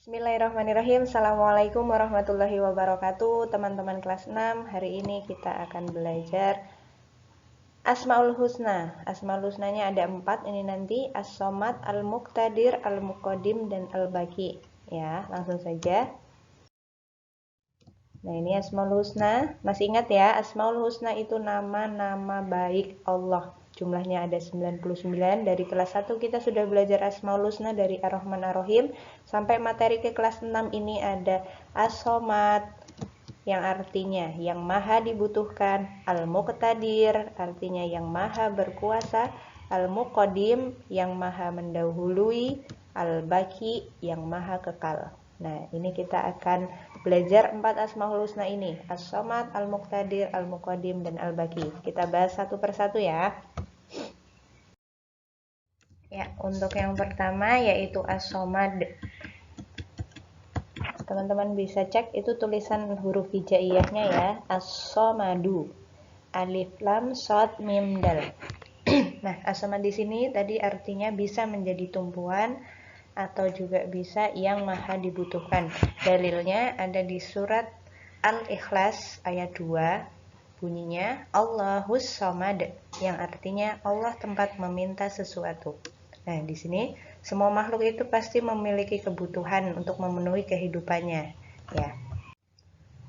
Bismillahirrahmanirrahim. Assalamualaikum warahmatullahi wabarakatuh. Teman-teman kelas 6, hari ini kita akan belajar Asmaul Husna. Asmaul Husnanya ada 4 ini nanti: As-Somad, Al-Muqtadir, Al-Muqaddim, dan Al-Baqi. Ya, langsung saja. Nah, ini Asmaul Husna. Masih ingat ya, Asmaul Husna itu nama-nama baik Allah. Jumlahnya ada 99. Dari kelas 1 kita sudah belajar Asmaul Husna dari Ar-Rahman Ar-Rahim. Sampai materi ke kelas 6 ini ada As-Somad, yang artinya yang maha dibutuhkan, Al-Muqtadir, artinya yang maha berkuasa, Al-Muqaddim, yang maha mendahului, Al-Baqi, yang maha kekal. Nah, ini kita akan belajar 4 Asmaul Husna ini: As-Somad, Al-Muqtadir, Al-Muqaddim, dan Al-Baqi. Kita bahas satu persatu ya. Ya, untuk yang pertama yaitu As-Somad. Teman-teman bisa cek itu tulisan huruf hijaiyahnya ya, As-Somadu. Alif lam shad mim dal. Nah, as-somad di sini tadi artinya bisa menjadi tumpuan atau juga bisa yang maha dibutuhkan. Dalilnya ada di surat Al-Ikhlas ayat 2, bunyinya Allahus Somad, yang artinya Allah tempat meminta sesuatu. Nah, di sini semua makhluk itu pasti memiliki kebutuhan untuk memenuhi kehidupannya, ya.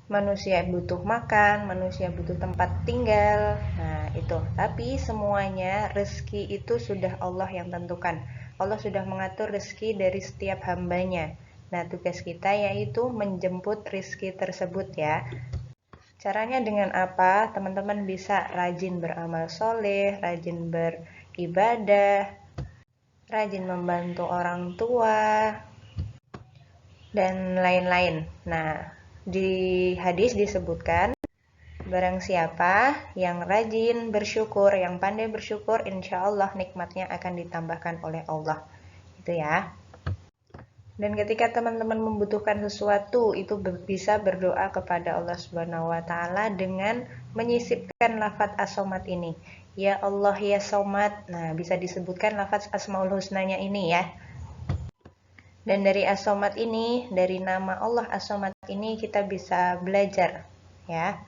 Manusia butuh makan, manusia butuh tempat tinggal. Nah, itu. Tapi semuanya rezeki itu sudah Allah yang tentukan. Allah sudah mengatur rezeki dari setiap hambanya. Nah, tugas kita yaitu menjemput rezeki tersebut ya. Caranya dengan apa? Teman-teman bisa rajin beramal soleh, rajin beribadah, rajin membantu orang tua, dan lain-lain. Nah, di hadis disebutkan, barang siapa yang rajin bersyukur, yang pandai bersyukur, insya Allah nikmatnya akan ditambahkan oleh Allah. Itu ya. Dan ketika teman-teman membutuhkan sesuatu, itu bisa berdoa kepada Allah Subhanahu wa Ta'ala dengan menyisipkan lafaz as-somad ini. Ya Allah ya Somad. Nah, bisa disebutkan lafaz Asmaul Husnanya ini ya. Dan dari as-somad ini, dari nama Allah as-somad ini kita bisa belajar ya.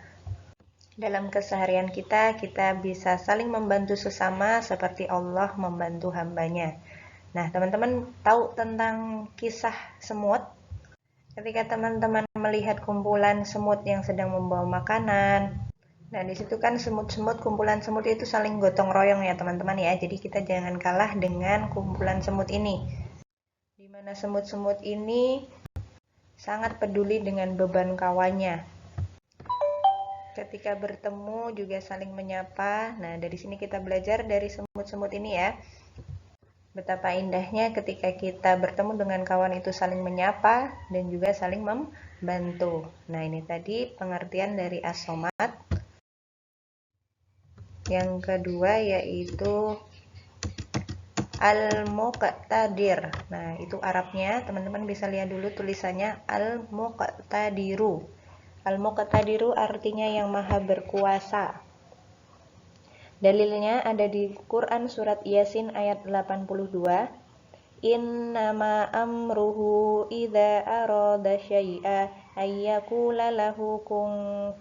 Dalam keseharian kita bisa saling membantu sesama seperti Allah membantu hambanya. Nah, teman-teman tahu tentang kisah semut? Ketika teman-teman melihat kumpulan semut yang sedang membawa makanan, nah disitu kan semut-semut, kumpulan semut itu saling gotong royong ya teman-teman ya. Jadi kita jangan kalah dengan kumpulan semut ini, di mana semut-semut ini sangat peduli dengan beban kawannya. Ketika bertemu juga saling menyapa. Nah, dari sini kita belajar dari semut-semut ini ya. Betapa indahnya ketika kita bertemu dengan kawan itu saling menyapa dan juga saling membantu. Nah, ini tadi pengertian dari as-somad. Yang kedua yaitu Al-Muqtadir. Nah, itu Arabnya. Teman-teman bisa lihat dulu tulisannya Al-Muqtadiru. Al-Muqtadiru artinya yang maha berkuasa. Dalilnya ada di Quran surat Yasin ayat 82. Innama amruhu idza arada syai'a ayyaqula lahu kun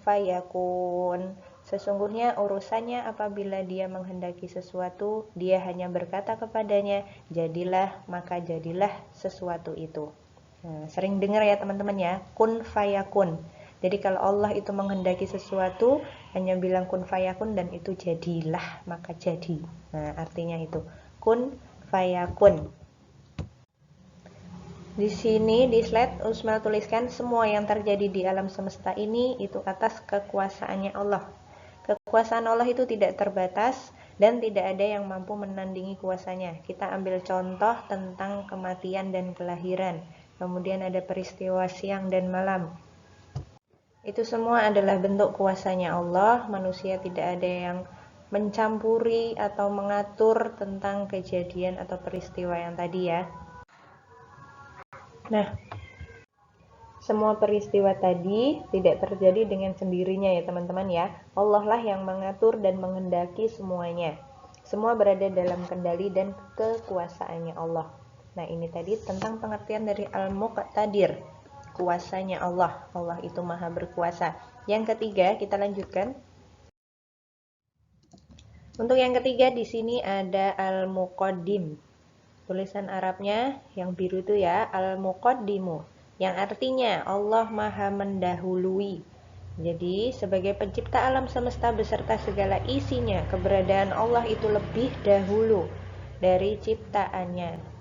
fayakun. Sesungguhnya urusannya apabila dia menghendaki sesuatu, dia hanya berkata kepadanya, jadilah, maka jadilah sesuatu itu. Nah, sering dengar ya teman-teman ya, kun fayakun. Jadi kalau Allah itu menghendaki sesuatu, hanya bilang kun fayakun dan itu jadilah, maka jadi. Nah, artinya itu kun fayakun. Di sini di slide Usman tuliskan semua yang terjadi di alam semesta ini itu atas kekuasaannya Allah. Kekuasaan Allah itu tidak terbatas dan tidak ada yang mampu menandingi kuasanya. Kita ambil contoh tentang kematian dan kelahiran. Kemudian ada peristiwa siang dan malam. Itu semua adalah bentuk kuasanya Allah. Manusia tidak ada yang mencampuri atau mengatur tentang kejadian atau peristiwa yang tadi ya. Nah, semua peristiwa tadi tidak terjadi dengan sendirinya ya teman-teman ya. Allah lah yang mengatur dan menghendaki semuanya. Semua berada dalam kendali dan kekuasaannya Allah. Nah, ini tadi tentang pengertian dari Al-Muqtadir, kuasanya Allah. Allah itu maha berkuasa. Yang ketiga, kita lanjutkan. Untuk yang ketiga di sini ada Al-Muqaddim. Tulisan Arabnya yang biru itu ya, Al-Muqaddimu, yang artinya Allah maha mendahului. Jadi sebagai pencipta alam semesta beserta segala isinya, keberadaan Allah itu lebih dahulu dari ciptaannya.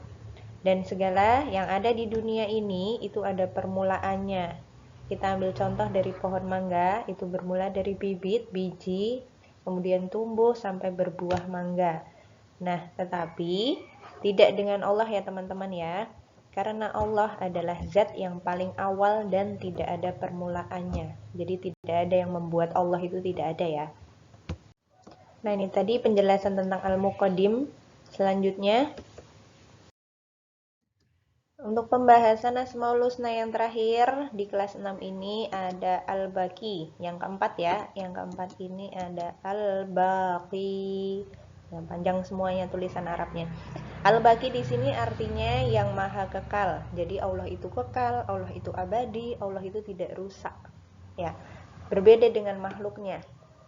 Dan segala yang ada di dunia ini itu ada permulaannya. Kita ambil contoh dari pohon mangga, itu bermula dari bibit, biji, kemudian tumbuh sampai berbuah mangga. Nah, tetapi tidak dengan Allah ya teman-teman ya. Karena Allah adalah zat yang paling awal dan tidak ada permulaannya. Jadi tidak ada yang membuat Allah itu, tidak ada ya. Nah, ini tadi penjelasan tentang Al-Muqaddim. Selanjutnya, untuk pembahasan Asmaul Husna yang terakhir di kelas 6 ini ada Al-Baqi. Yang keempat ya. Yang keempat ini ada Al-Baqi. Yang panjang semuanya tulisan Arabnya. Al-Baqi di sini artinya yang maha kekal. Jadi Allah itu kekal, Allah itu abadi, Allah itu tidak rusak. Ya, berbeda dengan makhluknya.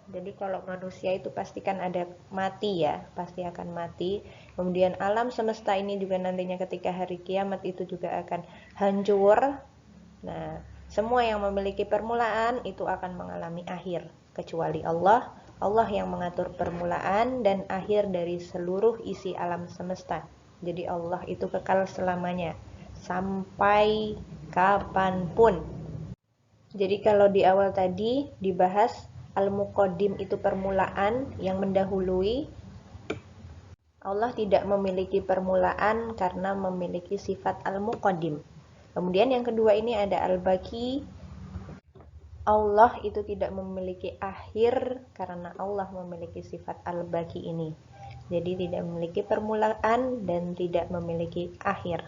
Jadi kalau manusia itu pastikan ada mati ya, pasti akan mati. Kemudian alam semesta ini juga nantinya ketika hari kiamat itu juga akan hancur. Nah, semua yang memiliki permulaan itu akan mengalami akhir, kecuali Allah. Allah yang mengatur permulaan dan akhir dari seluruh isi alam semesta. Jadi Allah itu kekal selamanya, sampai kapanpun. Jadi kalau di awal tadi dibahas Al-Muqaddim itu permulaan yang mendahului. Allah tidak memiliki permulaan karena memiliki sifat Al-Muqaddim. Kemudian yang kedua ini ada Al-Baqi. Allah itu tidak memiliki akhir karena Allah memiliki sifat Al-Baqi ini. Jadi tidak memiliki permulaan dan tidak memiliki akhir.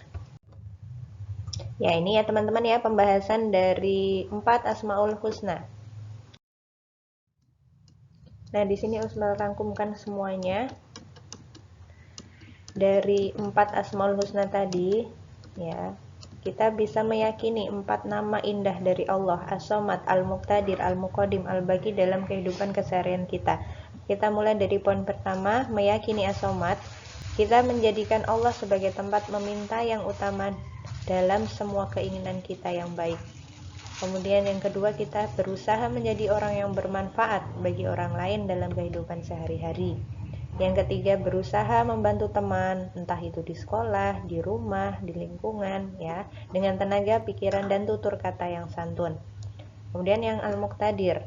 Ya, ini ya teman-teman ya pembahasan dari 4 Asmaul Husna. Nah, di sini Usmal rangkumkan semuanya. Dari 4 Asmaul Husna tadi, ya, kita bisa meyakini 4 nama indah dari Allah, As-Somad, Al-Muqtadir, Al-Muqaddim, Al-Baqi dalam kehidupan keseharian kita. Kita mulai dari poin pertama, meyakini As-Somad. Kita menjadikan Allah sebagai tempat meminta yang utama dalam semua keinginan kita yang baik. Kemudian yang kedua, kita berusaha menjadi orang yang bermanfaat bagi orang lain dalam kehidupan sehari-hari. Yang ketiga, berusaha membantu teman, entah itu di sekolah, di rumah, di lingkungan, ya, dengan tenaga, pikiran, dan tutur kata yang santun. Kemudian yang Al-Muqtadir,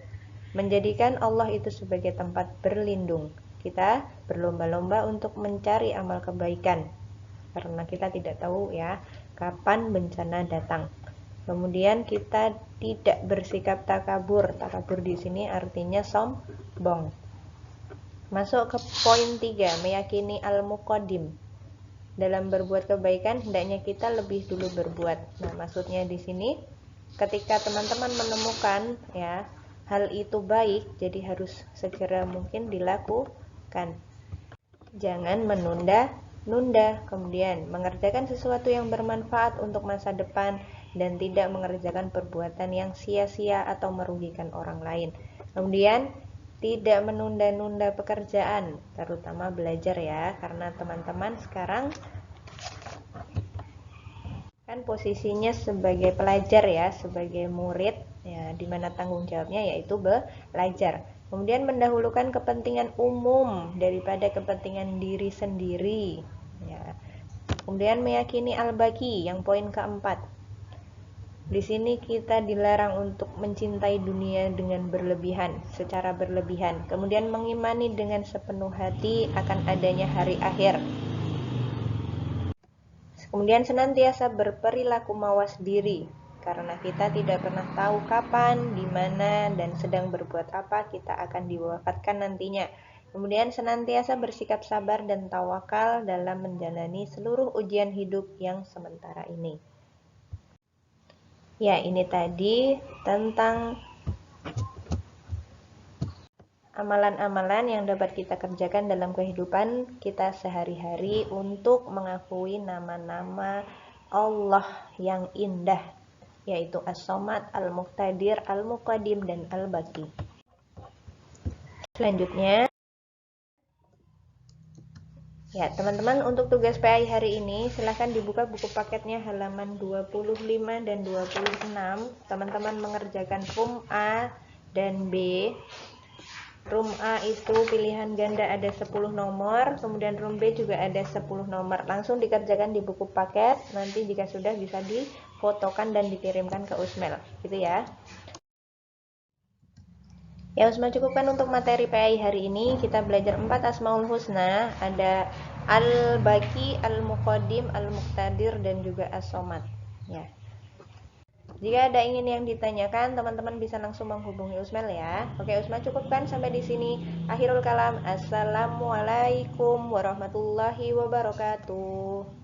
menjadikan Allah itu sebagai tempat berlindung. Kita berlomba-lomba untuk mencari amal kebaikan, karena kita tidak tahu ya kapan bencana datang. Kemudian kita tidak bersikap takabur. Takabur di sini artinya sombong. Masuk ke poin 3, meyakini Al-Muqaddim. Dalam berbuat kebaikan hendaknya kita lebih dulu berbuat. Nah, maksudnya di sini ketika teman-teman menemukan ya hal itu baik, jadi harus segera mungkin dilakukan. Jangan menunda-nunda. Kemudian mengerjakan sesuatu yang bermanfaat untuk masa depan dan tidak mengerjakan perbuatan yang sia-sia atau merugikan orang lain. Kemudian tidak menunda-nunda pekerjaan, terutama belajar ya, karena teman-teman sekarang kan posisinya sebagai pelajar ya, sebagai murid ya, dimana tanggung jawabnya yaitu belajar. Kemudian mendahulukan kepentingan umum daripada kepentingan diri sendiri ya. Kemudian meyakini Al-Baqi yang poin keempat. Di sini kita dilarang untuk mencintai dunia dengan berlebihan, secara berlebihan. Kemudian mengimani dengan sepenuh hati akan adanya hari akhir. Kemudian senantiasa berperilaku mawas diri, karena kita tidak pernah tahu kapan, di mana, dan sedang berbuat apa kita akan diwafatkan nantinya. Kemudian senantiasa bersikap sabar dan tawakal dalam menjalani seluruh ujian hidup yang sementara ini. Ya, ini tadi tentang amalan-amalan yang dapat kita kerjakan dalam kehidupan kita sehari-hari untuk mengakui nama-nama Allah yang indah, yaitu As-Somad, Al-Muqtadir, Al-Muqaddim, dan Al-Baqi. Selanjutnya, ya teman-teman, untuk tugas PAI hari ini silahkan dibuka buku paketnya halaman 25 dan 26. Teman-teman mengerjakan room A dan B. Room A itu pilihan ganda ada 10 nomor, kemudian room B juga ada 10 nomor. Langsung dikerjakan di buku paket, nanti jika sudah bisa difotokan dan dikirimkan ke Usmel, gitu ya. Ya Usma, cukupkan untuk materi PAI hari ini. Kita belajar 4 Asmaul Husna, ada Al-Baqi, Al-Muqaddim, Al-Muqtadir, dan juga As-Somad. Ya. Jika ada ingin yang ditanyakan, teman-teman bisa langsung menghubungi Usmel ya. Oke, Usma cukupkan sampai di sini. Akhirul kalam. Assalamualaikum warahmatullahi wabarakatuh.